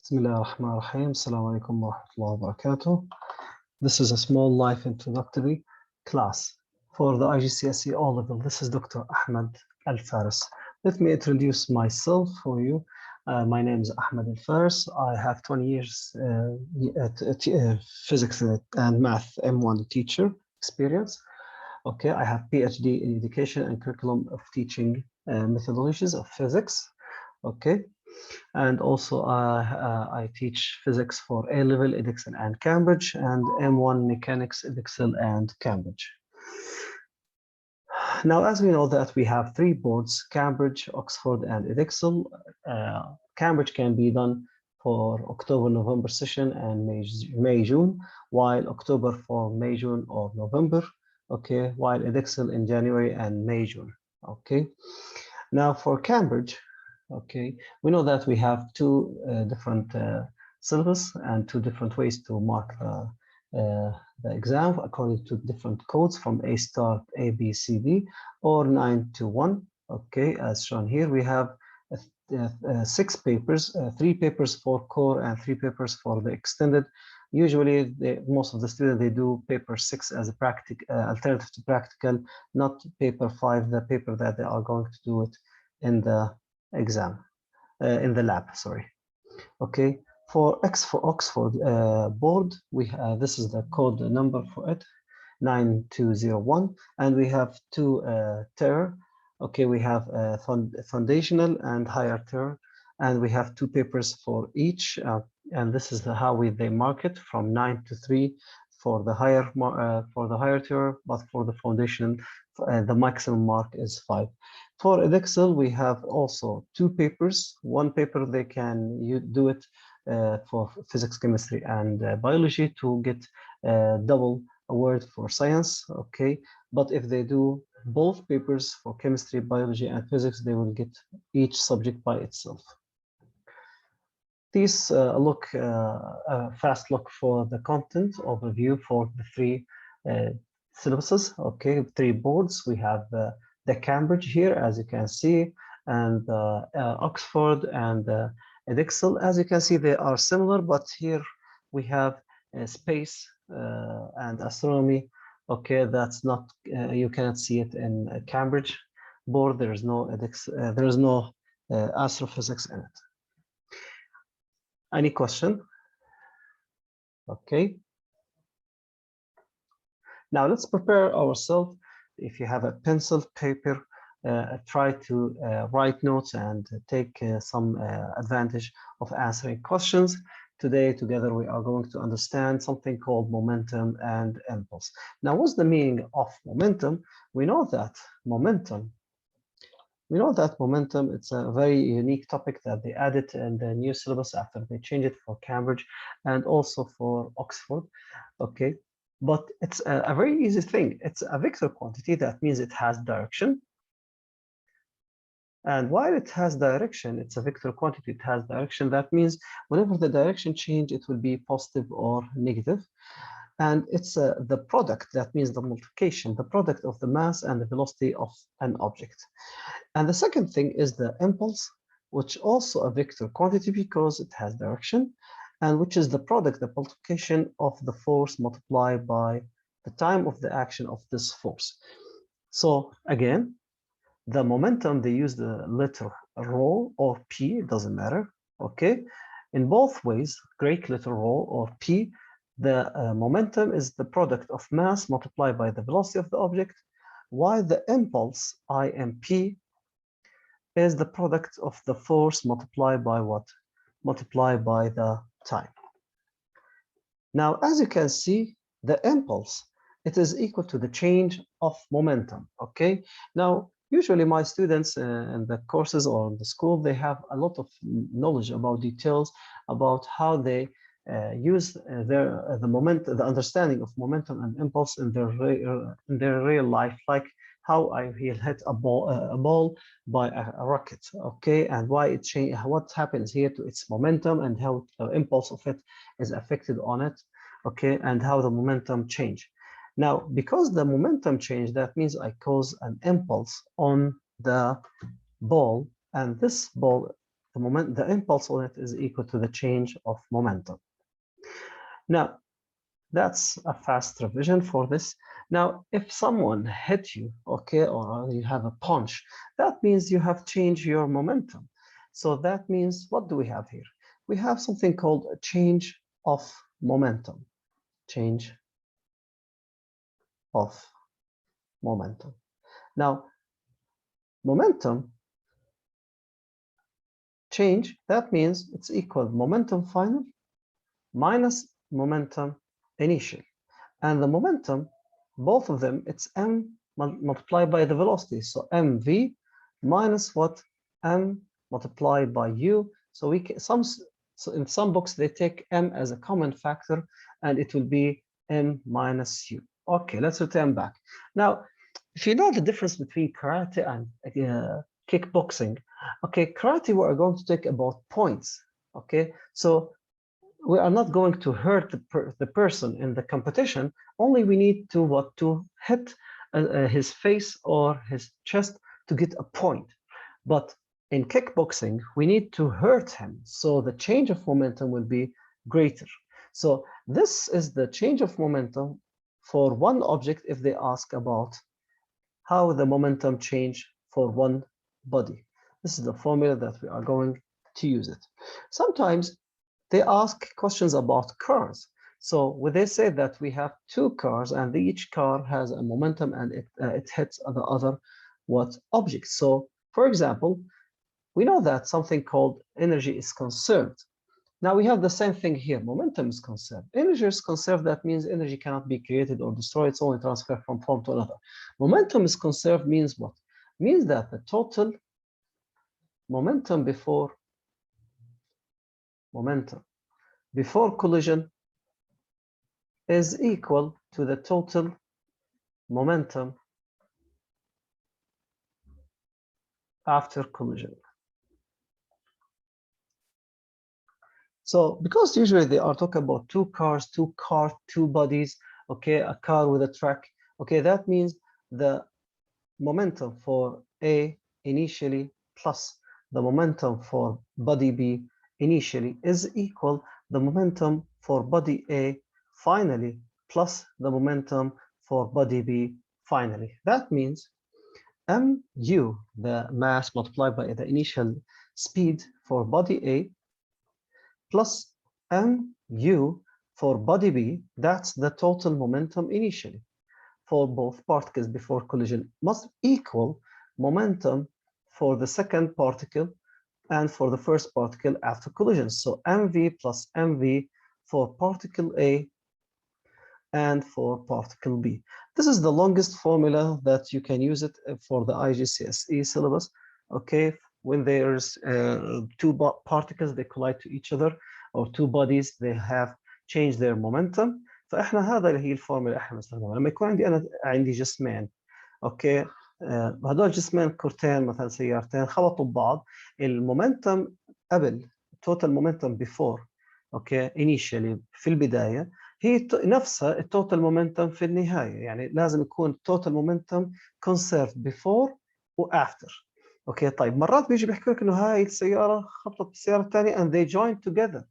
Bismillahirrahmanirrahim. Assalamu alaikum wa rahmatullahi wa barakatuh. This is a small life introductory class for the IGCSE O level. This is Dr. Ahmed Al Faris. Let me introduce myself for you. My name is Ahmed Al Faris. I have 20 years physics and math M1 teacher experience. Okay, I have PhD in education and curriculum of teaching methodologies of physics. Okay. And also I teach physics for A-level Edexcel and Cambridge and M1 mechanics Edexcel and Cambridge. Now, as we know that we have three boards, Cambridge, Oxford, and Edexcel. Cambridge can be done for October, November session and May, June, while October for May, June, or November. Okay, while Edexcel in January and May, June. Okay, now for Cambridge, okay, we know that we have two different syllabus and two different ways to mark the exam according to different codes from A start, A, B, C, D, or 9 to 1. Okay, as shown here, we have 6 papers, 3 papers for core and 3 papers for the extended. Usually, most of the students, they do paper 6 as a alternative to practical, not paper 5, the paper that they are going to do it in the exam, in the lab, sorry. Okay, for Oxford board, this is the code number for it, 9201, and we have two tier. Okay, we have foundational and higher tier, and we have 2 papers for each, and this is how they mark it from 9 to 3 for the higher tier, but for the foundation, the maximum mark is 5. For Edexcel, we have also 2 papers. 1 paper they can do it for physics, chemistry, and biology to get double award for science. Okay, but if they do both papers for chemistry, biology, and physics, they will get each subject by itself. This fast look for the content overview for the 3 syllabuses. Okay, 3 boards. We have the Cambridge here, as you can see, and Oxford and Edexcel. As you can see, they are similar, but here we have space and astronomy. Okay, that's not, you cannot see it in Cambridge board. There is no astrophysics in it. Any question? Okay. Now let's prepare ourselves. If you have a pencil, paper, try to write notes and take some advantage of answering questions. Today, together, we are going to understand something called momentum and impulse. Now, what's the meaning of momentum? We know that momentum, it's a very unique topic that they added in the new syllabus after they changed it for Cambridge and also for Oxford. Okay, but it's a very easy thing. It's a vector quantity. That means it has direction. And while it has direction, it's a vector quantity, it has direction. That means whenever the direction change, it will be positive or negative. And it's the product, that means the multiplication, the product of the mass and the velocity of an object. And the second thing is the impulse, which also a vector quantity because it has direction, and which is the product, the multiplication of the force multiplied by the time of the action of this force. So again, the momentum, they use the letter rho or p, it doesn't matter, okay? In both ways, Greek letter rho or p, the momentum is the product of mass multiplied by the velocity of the object, while the impulse, IMP, is the product of the force multiplied by what? Multiplied by the time. Now, as you can see, the impulse, it is equal to the change of momentum, okay? Now, usually my students in the courses or in the school, they have a lot of knowledge about details about how they use the understanding of momentum and impulse in their real life, like how I will hit a ball by a rocket, okay, and why it change, what happens here to its momentum and how the impulse of it is affected on it, okay, and how the momentum change. Now, because the momentum change, that means I cause an impulse on the ball, and this ball the impulse on it is equal to the change of momentum. Now, that's a fast revision for this. Now, if someone hit you, okay, or you have a punch, that means you have changed your momentum. So that means, what do we have here? We have something called a change of momentum. Change of momentum. Now, momentum change, that means it's equal momentum final minus momentum initial. And the momentum, both of them, it's m multiplied by the velocity. So mv minus what? M multiplied by u. So we can, so in some books they take m as a common factor, and it will be m minus u. Okay, let's return back. Now, if you know the difference between karate and kickboxing, okay, karate we are going to take about points. Okay, so we are not going to hurt the person in the competition. Only we need to hit his face or his chest to get a point. But in kickboxing, we need to hurt him, so the change of momentum will be greater. So this is the change of momentum for one object if they ask about how the momentum change for one body. This is the formula that we are going to use it. Sometimes they ask questions about cars. So when they say that we have two cars and each car has a momentum and it hits the other object. So for example, we know that something called energy is conserved. Now we have the same thing here. Momentum is conserved. Energy is conserved. That means energy cannot be created or destroyed. It's only transferred from form to another. Momentum is conserved means what? Means that the total momentum before collision is equal to the total momentum after collision. So because usually they are talking about two cars, two bodies, okay, a car with a track, okay, that means the momentum for A initially plus the momentum for body B initially is equal the momentum for body A finally plus the momentum for body B finally. That means mu, the mass multiplied by the initial speed for body A, plus mu for body B, that's the total momentum initially for both particles before collision, must equal momentum for the second particle and for the first particle after collision. So mv plus mv for particle A and for particle B. This is the longest formula that you can use it for the IGCSE syllabus. Okay, when there's two particles they collide to each other, or two bodies they have changed their momentum. فاحنا هذا اللي هي الفورمولا احنا بنستخدمها لما يكون عندي جسمين، اوكي، هذول جسمين كرتين مثلا سيارتين خبطوا ببعض، المومنتم قبل total momentum before، اوكي، initially في البدايه هي نفسها التوتال مومنتم في النهايه، يعني لازم يكون التوتال مومنتم conserved before وافتر. اوكي، طيب مرات بيجي بيحكي لك انه هاي السياره خبطت بالسياره الثانيه and they join together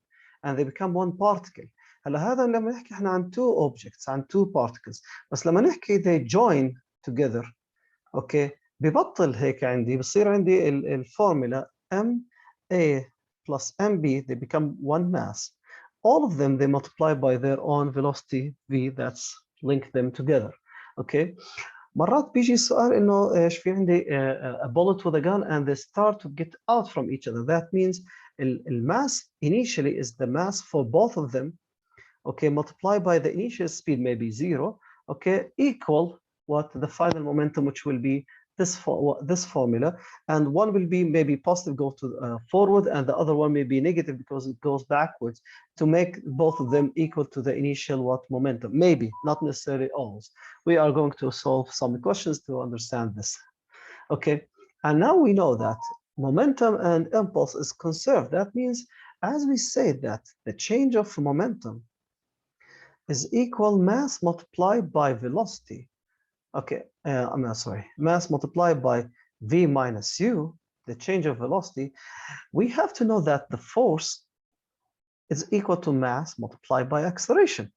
and they become one particle. هلا هذا لما نحكي احنا عن two objects، عن two particles، بس لما نحكي they join together، اوكي، ببطل هيك عندي، بصير عندي الفورمولا ma plus mb they become one mass. All of them they multiply by their own velocity v that's link them together. اوكي، مرات بيجي السؤال انه ايش في عندي a bullet with a gun and they start to get out from each other. That means the mass initially is the mass for both of them, okay, multiplied by the initial speed maybe 0, okay, equal what the final momentum, which will be this formula, and one will be maybe positive, go to forward, and the other one may be negative because it goes backwards, to make both of them equal to the initial momentum. Maybe, not necessarily always. We are going to solve some questions to understand this. Okay, and now we know that momentum and impulse is conserved. That means, as we say, that the change of momentum is equal mass multiplied by velocity. Okay, I'm sorry, mass multiplied by v minus u, the change of velocity, we have to know that the force is equal to mass multiplied by acceleration.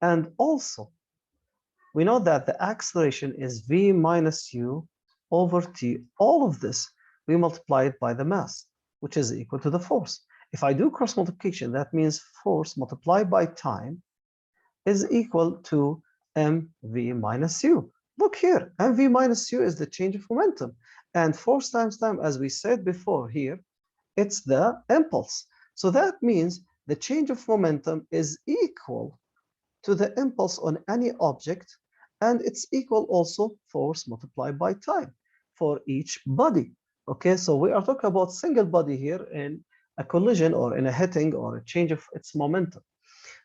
And also, we know that the acceleration is v minus u over t. All of this, we multiply it by the mass, which is equal to the force. If I do cross multiplication, that means force multiplied by time is equal to mv minus u. Look here, mv minus u is the change of momentum. And force times time, as we said before here, it's the impulse. So that means the change of momentum is equal to the impulse on any object, and it's equal also force multiplied by time for each body. Okay, so we are talking about single body here in a collision or in a hitting or a change of its momentum.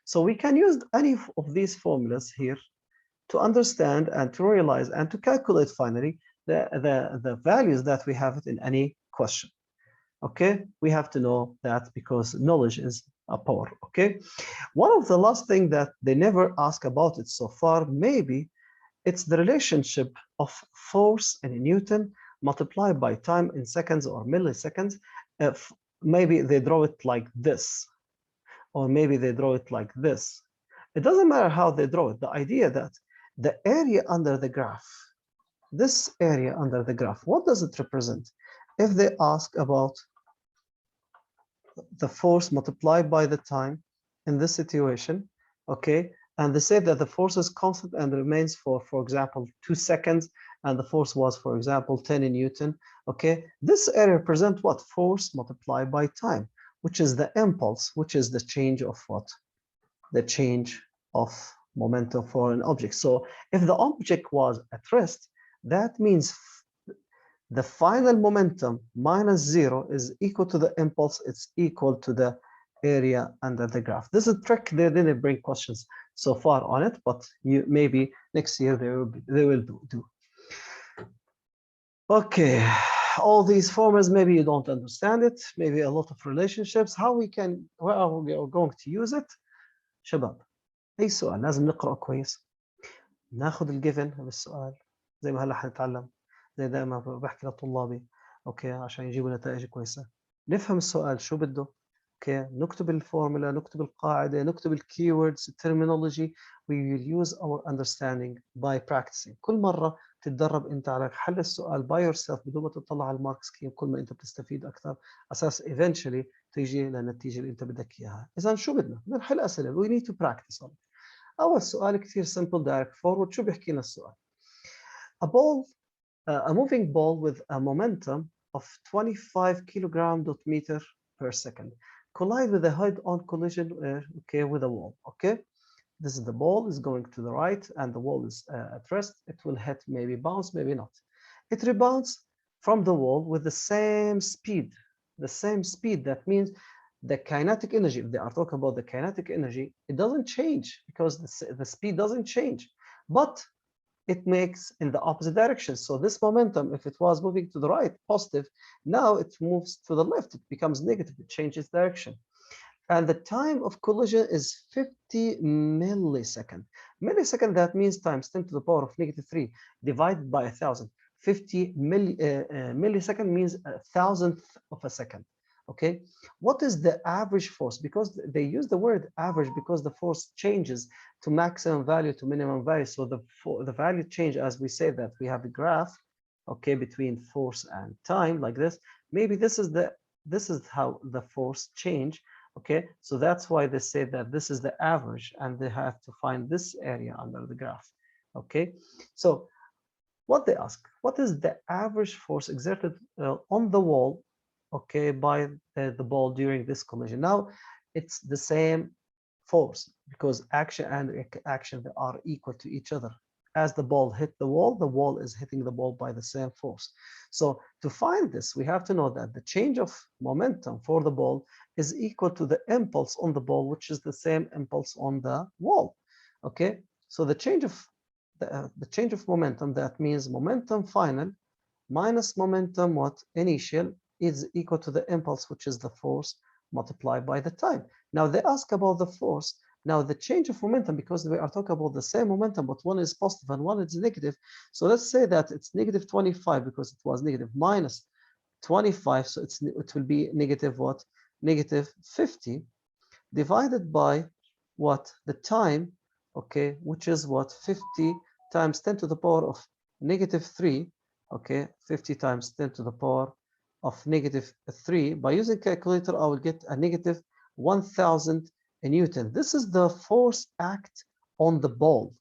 So we can use any of these formulas here to understand and to realize and to calculate finally the values that we have in any question. Okay, we have to know that because knowledge is a power. Okay, one of the last thing that they never ask about it so far, maybe it's the relationship of force in Newton multiplied by time in seconds or milliseconds. If maybe they draw it like this, or maybe they draw it like this. It doesn't matter how they draw it. The idea that the area under the graph, this area under the graph, what does it represent? If they ask about the force multiplied by the time in this situation, okay, and they say that the force is constant and remains for example, 2 seconds, and the force was, for example, 10 Newton, okay, this area represents what? Force multiplied by time, which is the impulse, which is the change of what? The change of momentum for an object. So if the object was at rest, that means the final momentum minus 0 is equal to the impulse. It's equal to the area under the graph. This is a trick. They didn't bring questions so far on it, but maybe next year they will do. Okay, all these formulas, maybe you don't understand it, maybe a lot of relationships. How we can, where we are going to use it. شباب أي سؤال لازم نقرأ كويس، ناخذ الجيفن بالسؤال زي ما هلا حنتعلم، زي دائما بحكي لطلابي اوكي عشان يجيبوا نتائج كويسه، نفهم السؤال شو بده، اوكي نكتب الفورمولا، نكتب القاعده، نكتب الكيوردز، الترمينولوجي. we will use our understanding by practicing. كل مره تتدرب انت على حل السؤال by yourself بدون ما تطلع على المارك سكيم، كل ما انت بتستفيد اكثر اساس eventually تيجي للنتيجه اللي انت بدك اياها. اذا شو بدنا نحل اسئله we need to practice on it. اول سؤال كثير simple direct forward. شو بيحكي لنا السؤال؟ a moving ball with a momentum of 25 kg/meter per second collide with a head-on collision okay, with a wall. Okay, this is the ball is going to the right and the wall is at rest. It will hit, maybe bounce, maybe not. It rebounds from the wall with the same speed. The same speed, that means the kinetic energy, if they are talking about the kinetic energy, it doesn't change because the speed doesn't change, but it makes in the opposite direction. So this momentum, if it was moving to the right, positive, now it moves to the left, it becomes negative, it changes direction. And the time of collision is 50 milliseconds. Millisecond, that means times 10 to the power of -3 divided by 1,000. 50 millisecond means a thousandth of a second. Okay, what is the average force? Because they use the word average because the force changes to maximum value to minimum value. So the value change, as we say that we have a graph, okay, between force and time like this. Maybe this is how the force change. Okay, so that's why they say that this is the average and they have to find this area under the graph. Okay, so what they ask, what is the average force exerted on the wall, okay, by the ball during this collision? Now it's the same force because action and reaction, they are equal to each other. As the ball hit the wall is hitting the ball by the same force. So to find this, we have to know that the change of momentum for the ball is equal to the impulse on the ball, which is the same impulse on the wall. Okay, so the change of momentum, that means momentum final minus momentum what initial is equal to the impulse, which is the force multiplied by the time. Now they ask about the force. Now the change of momentum, because we are talking about the same momentum, but one is positive and one is negative. So let's say that it's -25 because it was negative, minus 25, so it will be negative what? Negative 50 divided by what? The time, okay, which is what? 50 times 10 to the power of negative 3, okay, 50 times 10 to the power of negative 3. By using calculator, I will get a negative 1000 Newton. This is the force act on the ball.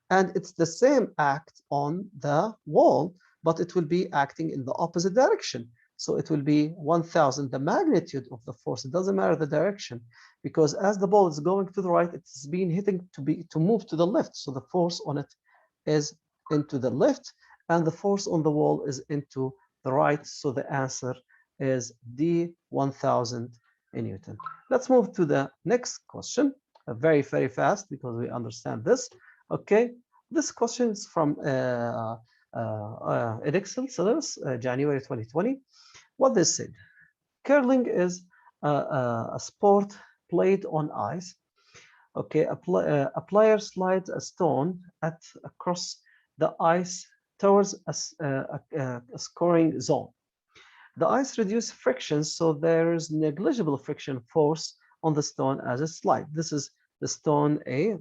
And it's the same act on the wall, but it will be acting in the opposite direction. So it will be 1000, the magnitude of the force. It doesn't matter the direction, because as the ball is going to the right, it's been hitting to move to the left. So the force on it is into the left, and the force on the wall is into the right. So the answer is D, 1000 Newton. Let's move to the next question, very, very fast, because we understand this. Okay, this question is from Edexcel syllabus, January 2020. What they said: curling is a sport played on ice. Okay, a player slides a stone across the ice towards a scoring zone. The ice reduces friction, so there is negligible friction force on the stone as it slides. This is the stone A.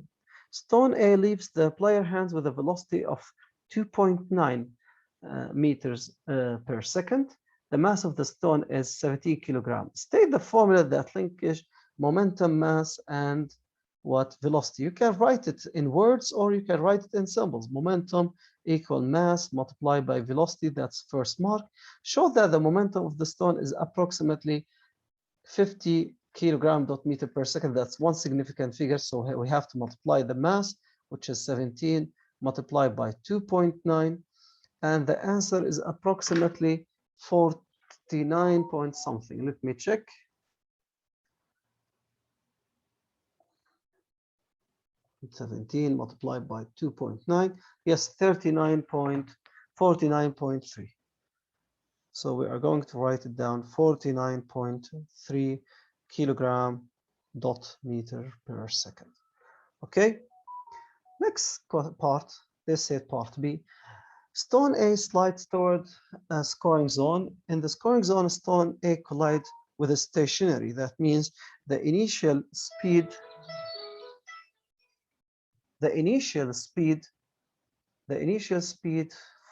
Stone A leaves the player hands with a velocity of 2.9 meters per second. The mass of the stone is 17 kilograms. State the formula that links momentum, mass, and what? Velocity. You can write it in words or you can write it in symbols. Momentum equal mass multiplied by velocity. That's first mark. Show that the momentum of the stone is approximately 50 kilogram dot meter per second. That's one significant figure, so we have to multiply the mass, which is 17, multiplied by 2.9, and the answer is approximately 49 point something. Let me check. It's 17 multiplied by 2.9. Yes, 49.49.3. So we are going to write it down, 49.3 kilogram dot meter per second. Okay, next part, they said part B. Stone A slides toward a scoring zone. In the scoring zone, stone A collides with a stationary. That means the initial speed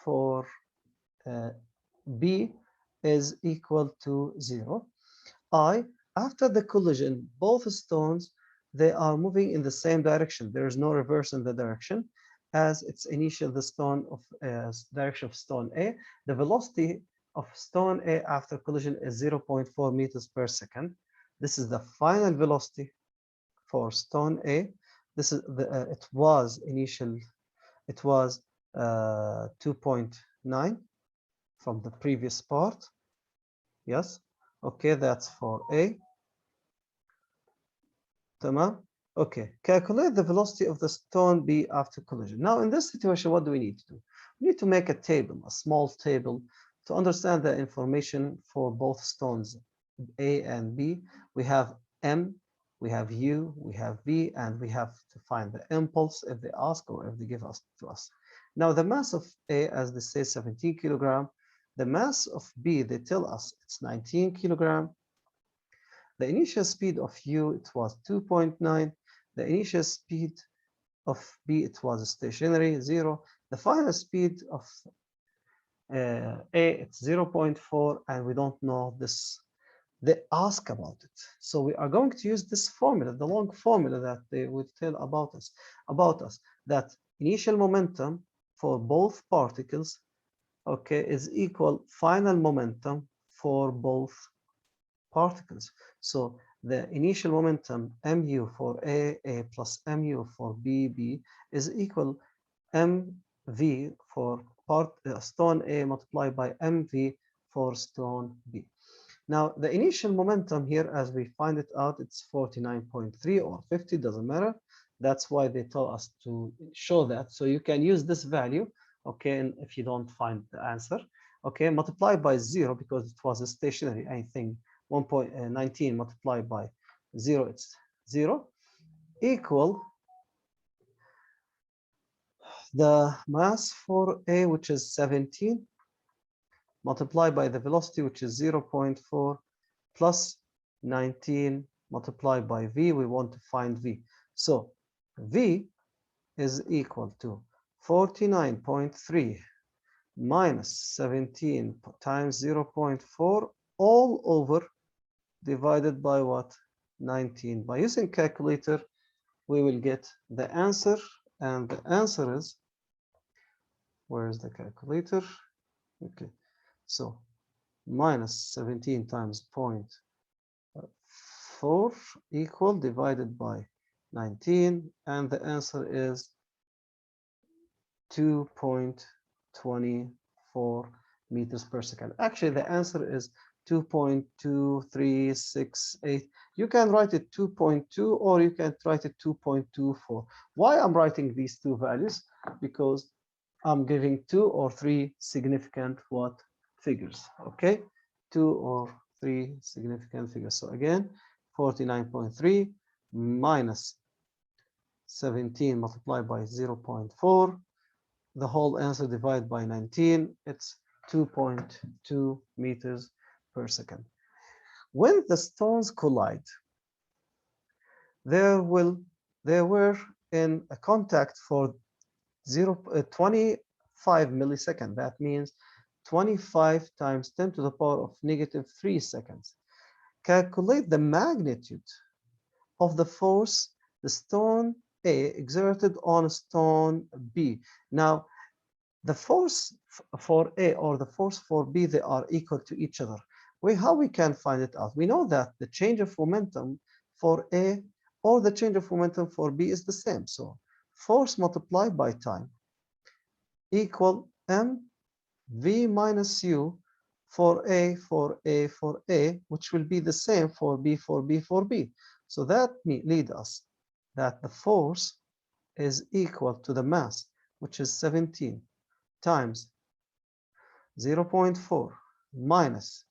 for B is equal to 0. After the collision, both stones, they are moving in the same direction. There is no reverse in the direction as its initial, the stone of direction of stone A. The velocity of stone A after collision is 0.4 meters per second. This is the final velocity for stone A. This is it was 2.9 from the previous part. Yes, okay, that's for A. Tamam. Okay, calculate the velocity of the stone B after collision. Now, in this situation, what do we need to do? We need to make a table, a small table, to understand the information for both stones A and B. We have M, we have U, we have V, and we have to find the impulse if they ask or if they give us to us. Now, the mass of A, as they say, 17 kilogram. The mass of B, they tell us it's 19 kilogram. The initial speed of U, it was 2.9. The initial speed of B, it was stationary, 0. The final speed of A, it's 0.4, and we don't know this. They ask about it. So we are going to use this formula, the long formula that they would tell about us, that initial momentum for both particles, okay, is equal final momentum for both particles. So the initial momentum mu for A plus mu for B is equal mv for stone A multiplied by mv for stone B. Now the initial momentum here, as we find it out, it's 49.3 or 50, doesn't matter. That's why they tell us to show that. So you can use this value, okay, and if you don't find the answer, okay, multiply by 0 because it was a stationary, I think 1.19 multiplied by 0, it's 0, equal the mass for A, which is 17, multiplied by the velocity, which is 0.4 plus 19 multiplied by v. We want to find v. So v is equal to 49.3 minus 17 times 0.4 all over divided by what? 19. By using calculator, we will get the answer, and the answer is, where is the calculator? Okay, so minus 17 times 0.4 equal divided by 19, and the answer is 2.24 meters per second. Actually, the answer is 2.2368. You can write it 2.2 or you can write it 2.24. Why I'm writing these two values? Because I'm giving 2 or 3 significant what figures, okay? 2 or 3 significant figures. So again, 49.3 minus 17 multiplied by 0.4. The whole answer divided by 19, it's 2.2 meters per second. When the stones collide, they were in a contact for 25 milliseconds. That means 25 times 10 to the power of negative 3 seconds. Calculate the magnitude of the force the stone A exerted on stone B. Now, the force for A or the force for B, they are equal to each other. How we can find it out? We know that the change of momentum for A or the change of momentum for B is the same. So force multiplied by time equal mv minus u for A, for A, for A, which will be the same for B, for B, for B. So that leads us that the force is equal to the mass, which is 17 times 0.4 minus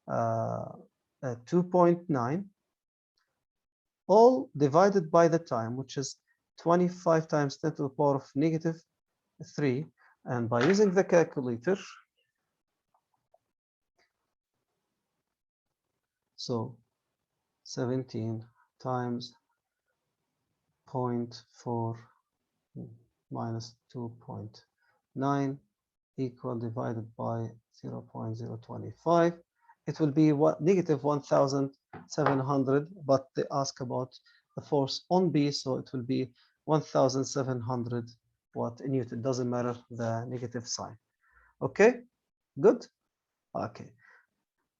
2.9, all divided by the time, which is 25 times 10 to the power of negative 3. And by using the calculator, so 17 times 0.4 minus 2.9 equal divided by 0.025. It will be what? Negative 1,700, but they ask about the force on B, so it will be 1,700 what Newton. Doesn't matter the negative sign. Okay, good. Okay,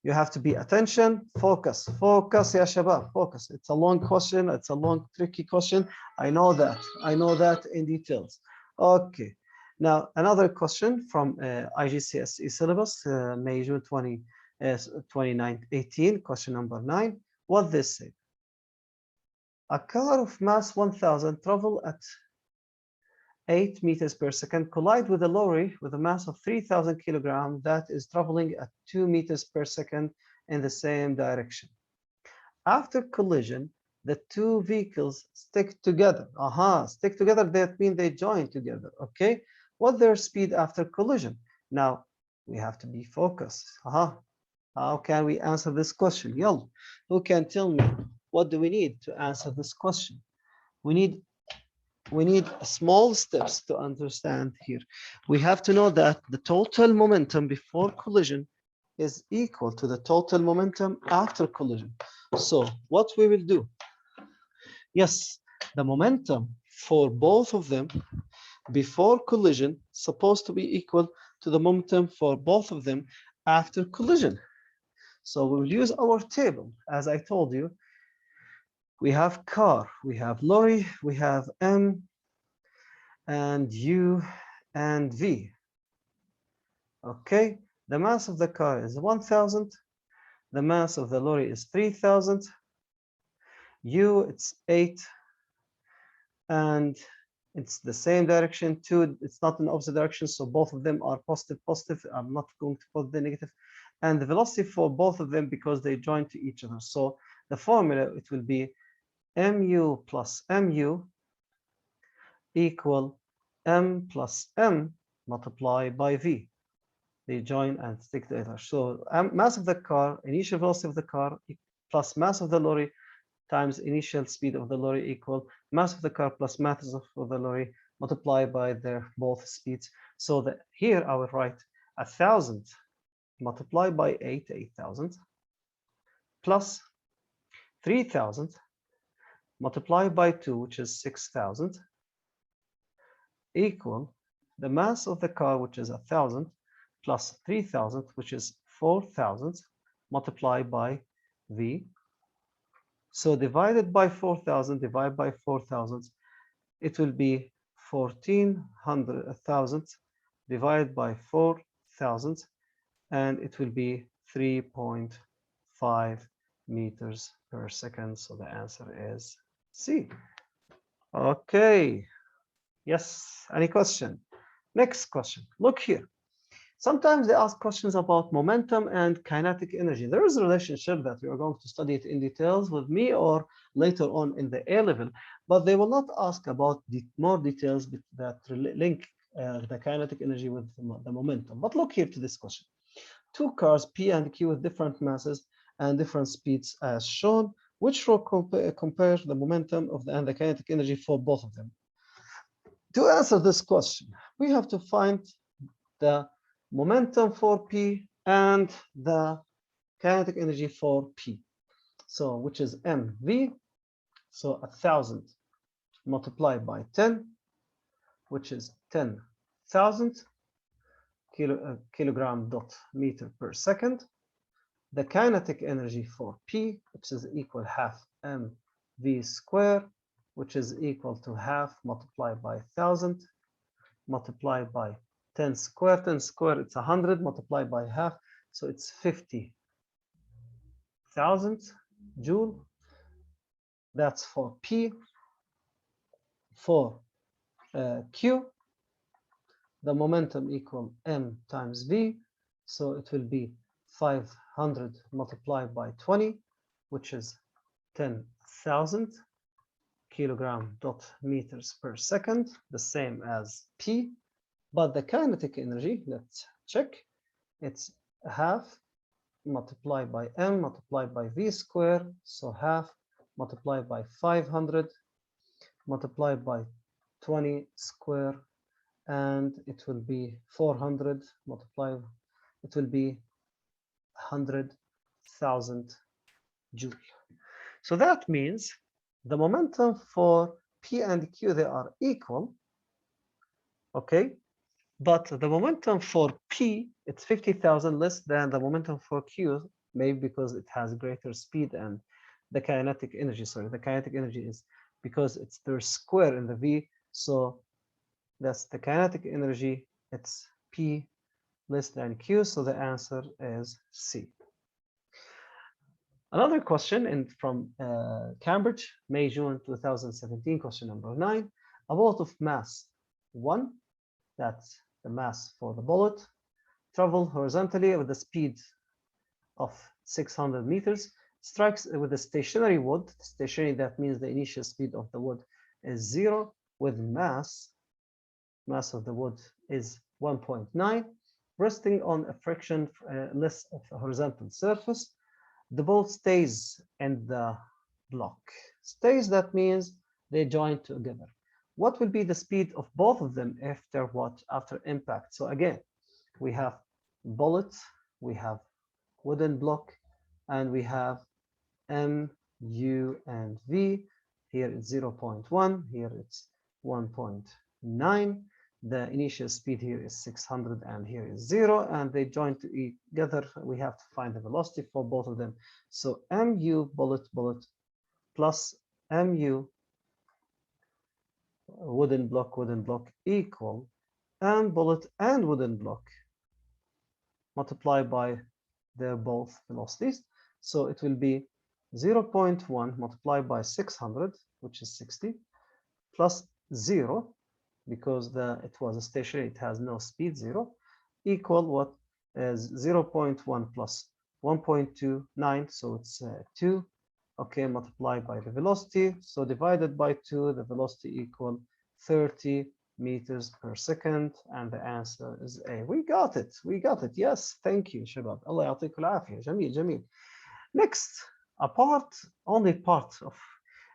you have to be attention, focus, ya shabab, focus. It's a long question, it's a long, tricky question. I know that in details. Okay, now another question from IGCSE syllabus, May, June 2018, question number 9. What this say? A car of mass 1,000 travel at 8 meters per second collide with a lorry with a mass of 3,000 kilograms that is traveling at 2 meters per second in the same direction. After collision, the two vehicles stick together. Stick together, that means they join together, okay? What's their speed after collision? Now, we have to be focused. How can we answer this question? Yalla, who can tell me what do we need to answer this question? We need small steps to understand here. We have to know that the total momentum before collision is equal to the total momentum after collision. So what we will do? Yes, the momentum for both of them before collision supposed to be equal to the momentum for both of them after collision. So we will use our table. As I told you, we have car, we have lorry, we have M and U and V. Okay, the mass of the car is 1,000. The mass of the lorry is 3,000. U, it's 8. And it's the same direction too. It's not in opposite direction, so both of them are positive. I'm not going to put the negative. And the velocity for both of them, because they join to each other. So the formula, it will be mu plus mu equal m plus m multiplied by v. they join and stick together. So mass of the car, initial velocity of the car plus mass of the lorry times initial speed of the lorry equal mass of the car plus mass of the lorry multiplied by their both speeds. So that here I will write 1,000 multiplied by 8,000 plus 3,000 multiplied by 2, which is 6,000, equal the mass of the car, which is 1,000, plus 3,000, which is 4,000, multiplied by V. So divided by 4,000, divided by 4,000, it will be 1,400,000 divided by 4,000, and it will be 3.5 meters per second. So the answer is C. Okay. Yes. Any question? Next question. Look here. Sometimes they ask questions about momentum and kinetic energy. There is a relationship that we are going to study it in details with me or later on in the A level, but they will not ask about more details that link the kinetic energy with the momentum. But look here to this question. Two cars, P and Q, with different masses and different speeds as shown, which will compare the momentum and the kinetic energy for both of them. To answer this question, we have to find the momentum for P and the kinetic energy for P. So which is mv, so 1,000 multiplied by 10, which is 10,000 kilogram dot meter per second. The kinetic energy for P, which is equal half mv square, which is equal to half multiplied by 1,000 multiplied by 10 square. 10 square, it's 100 multiplied by half, so it's 50,000 joule. That's for P. For Q, the momentum equal m times v, so it will be 500 multiplied by 20, which is 10,000 kilogram dot meters per second, the same as P. But the kinetic energy, let's check, it's half multiplied by m multiplied by v square, so half multiplied by 500 multiplied by 20 square, and it will be 400 multiplied, it will be 100,000 joule. So that means the momentum for P and Q, they are equal, okay? But the momentum for P, it's 50,000 less than the momentum for Q, maybe because it has greater speed, and the kinetic energy, sorry, the kinetic energy is because it's their square in the V, so that's the kinetic energy, it's P less than Q, so the answer is C. Another question from Cambridge, May, June 2017, question number 9. A bullet of mass 1, that's the mass for the bullet, travel horizontally with a speed of 600 meters, strikes with a stationary wood. Stationary, that means the initial speed of the wood is 0, with mass of the wood is 1.9, resting on a frictionless of a horizontal surface. The bullet stays in the block. Stays, that means they join together. What will be the speed of both of them after what? After impact. So again, we have bullet, we have wooden block, and we have M, U, and V. Here it's 0.1, here it's 1.9. The initial speed here is 600 and here is 0, and they join together. We have to find the velocity for both of them. So mu bullet plus mu wooden block equal m bullet and wooden block multiplied by their both velocities. So it will be 0.1 multiplied by 600, which is 60, plus 0, because it was a stationary, it has no speed, 0, equal what is 0.1 plus 1.29, so it's 2, okay, multiplied by the velocity, so divided by 2, the velocity equal 30 meters per second, and the answer is A. We got it. We got it. Yes, thank you, شباب. الله يعطيكم العافية. جميل جميل. Next, only part of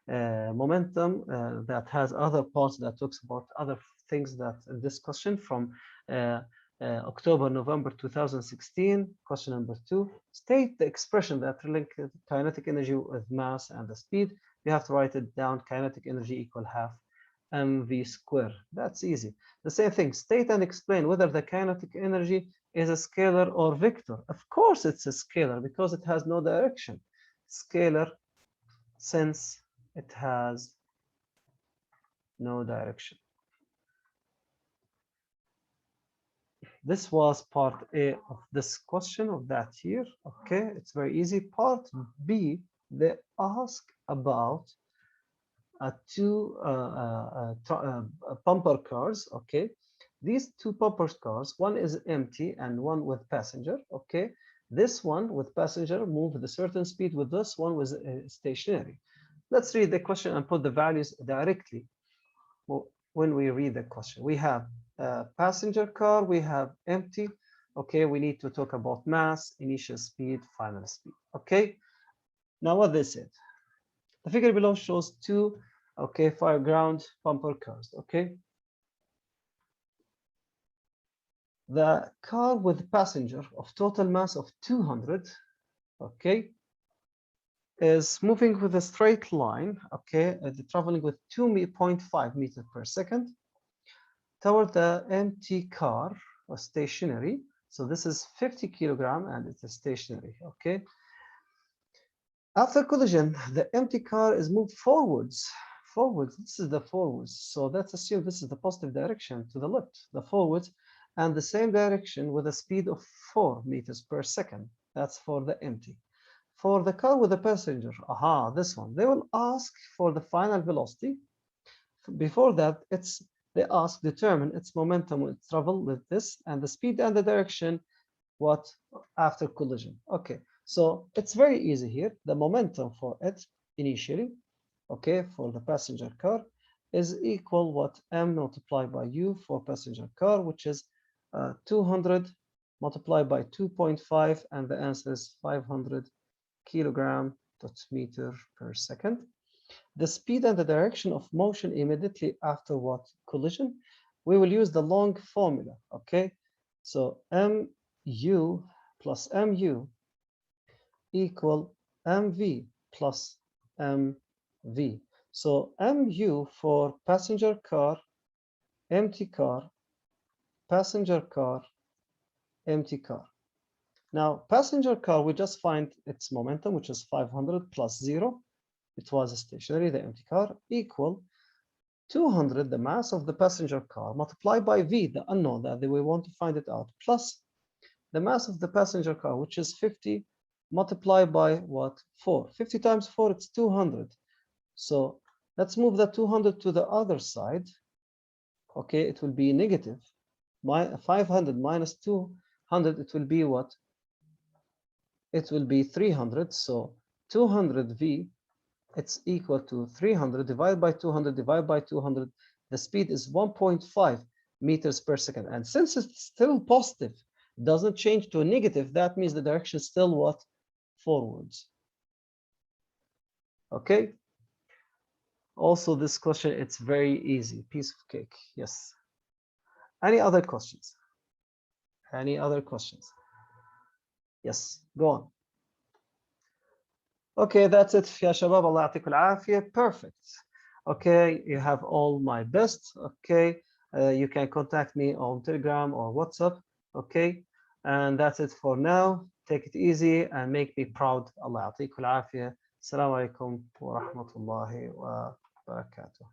momentum that has other parts that talks about other things that in this question from October, November 2016. Question number 2. State the expression that link kinetic energy with mass and the speed. You have to write it down. Kinetic energy equal half mv square. That's easy. The same thing. State and explain whether the kinetic energy is a scalar or vector. Of course it's a scalar because it has no direction. Scalar since it has no direction. This was part A of this question of that year. Okay, it's very easy. Part B, they ask about two bumper cars. Okay, these two bumper cars, one is empty and one with passenger. Okay, this one with passenger move at a certain speed, with this one was stationary. Let's read the question and put the values directly. Well, when we read the question, we have passenger car, we have empty. Okay, we need to talk about mass, initial speed, final speed. Okay, now what they said. The figure below shows two, okay, fireground bumper cars. Okay, the car with passenger of total mass of 200, okay, is moving with a straight line, okay, traveling with 2.5 meters per second toward the empty car or stationary. So this is 50 kilogram and it's a stationary. Okay, after collision the empty car is moved forwards. This is the forwards, so let's assume this is the positive direction to the left, the forwards, and the same direction with a speed of 4 meters per second. That's for the empty. For the car with the passenger, this one, they will ask for the final velocity. Before that, they ask determine its momentum with travel with this, and the speed and the direction what after collision. Okay, so it's very easy here. The momentum for it initially, okay, for the passenger car is equal what m multiplied by u for passenger car, which is 200 multiplied by 2.5, and the answer is 500 kilogram meter per second. The speed and the direction of motion immediately after what collision, we will use the long formula. Okay, so mu plus mu equal mv plus mv. So mu for passenger car, empty car, passenger car, empty car. Now passenger car, we just find its momentum, which is 500 plus 0. It was stationary, the empty car, equal 200, the mass of the passenger car, multiplied by v, the unknown that we want to find it out, plus the mass of the passenger car, which is 50, multiplied by what? 4. 50 times 4, it's 200. So let's move the 200 to the other side. Okay, it will be negative. 500 minus 200, it will be what? It will be 300. So 200v, it's equal to 300 divided by 200 divided by 200. The speed is 1.5 meters per second. And since it's still positive, it doesn't change to a negative, that means the direction is still what? Forwards. Okay. Also, this question, it's very easy. Piece of cake. Yes. Any other questions? Any other questions? Yes, go on. Okay, that's it. يا شباب الله يعطيكم العافية. Perfect. Okay, you have all my best. Okay, you can contact me on Telegram or WhatsApp. Okay, and that's it for now. Take it easy and make me proud. الله يعطيكم العافية. السلام عليكم ورحمة الله وبركاته.